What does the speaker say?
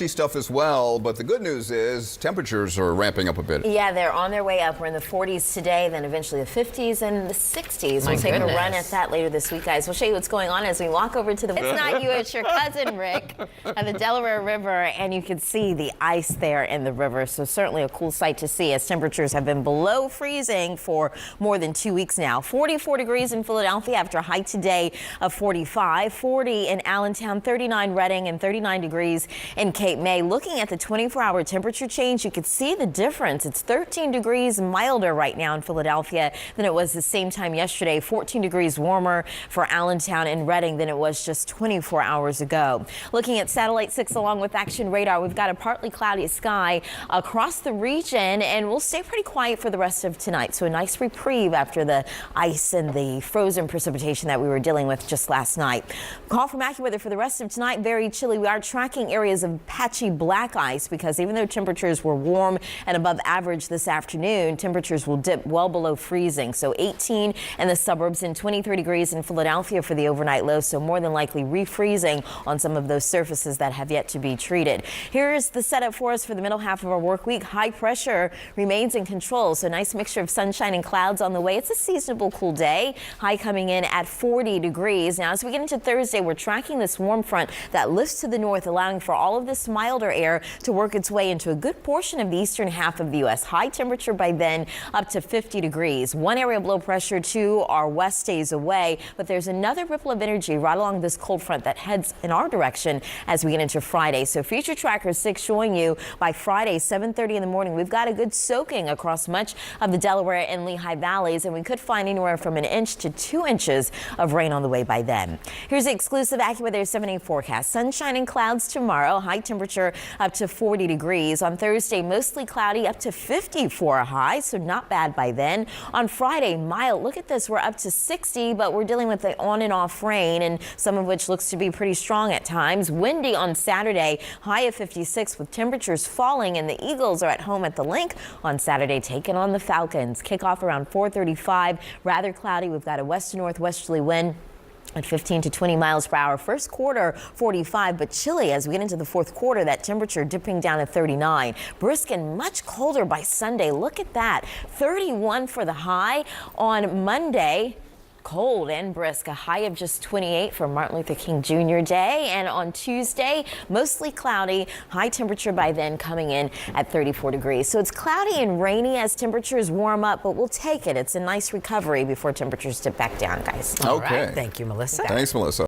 stuff as well, but the good news is temperatures are ramping up a bit. Yeah, they're on their way up. We're in the 40s today, then eventually the 50s and the 60s. We'll take a run at that later this week, guys. We'll show you what's going on as we walk over to the... It's not you, it's your cousin, Rick, at the Delaware River, and you can see the ice there in the river. So certainly a cool sight to see as temperatures have been below freezing for more than 2 weeks now. 44 degrees in Philadelphia after a high today of 45, 40 in Allentown, 39 Reading, and 39 degrees in Cape May. Looking at the 24-hour temperature change, you can see the difference. It's 13 degrees milder right now in Philadelphia than it was the same time yesterday. 14 degrees warmer for Allentown and Reading than it was just 24 hours ago. Looking at Satellite 6 along with Action Radar, we've got a partly cloudy sky across the region, and we'll stay pretty quiet for the rest of tonight. So a nice reprieve after the ice and the frozen precipitation that we were dealing with just last night. Call from AccuWeather for the rest of tonight. Very chilly. We are tracking areas of patchy black ice because even though temperatures were warm and above average this afternoon, temperatures will dip well below freezing. So 18 in the suburbs and 23 degrees in Philadelphia for the overnight low. So more than likely refreezing on some of those surfaces that have yet to be treated. Here's the setup for us for the middle half of our work week. High pressure remains in control. So nice mixture of sunshine and clouds on the way. It's a seasonable cool day. High coming in at 40 degrees. Now, as we get into Thursday, we're tracking this warm front that lifts to the north, allowing for all of this milder air to work its way into a good portion of the eastern half of the U.S. High temperature by then up to 50 degrees. One area of low pressure to our west stays away, but there's another ripple of energy right along this cold front that heads in our direction as we get into Friday. So Future Tracker 6 showing you by Friday, 7:30 in the morning, we've got a good soaking across much of the Delaware and Lehigh valleys, and we could find anywhere from 1 inch to 2 inches of rain on the way by then. Here's the exclusive AccuWeather 7-day forecast. Sunshine and clouds tomorrow. High temperature up to 40 degrees. On Thursday, mostly cloudy, up to 50 for a high, so not bad by then. On Friday, mild. Look at this. We're up to 60, but we're dealing with the on and off rain, and some of which looks to be pretty strong at times. Windy on Saturday, high of 56 with temperatures falling, and the Eagles are at home at the Link on Saturday, taking on the Falcons. Kickoff around 4:35. Rather cloudy. We've got a west to northwesterly wind at 15 to 20 miles per hour. First quarter 45, but chilly as we get into the fourth quarter. That temperature dipping down to 39. Brisk and much colder by Sunday. Look at that. 31 for the high on Monday. Cold and brisk, a high of just 28 for Martin Luther King Jr. Day. And on Tuesday, mostly cloudy, high temperature by then coming in at 34 degrees. So it's cloudy and rainy as temperatures warm up, but we'll take it. It's a nice recovery before temperatures dip back down, guys. Okay. All right. Thank you, Melissa. Thanks, Melissa.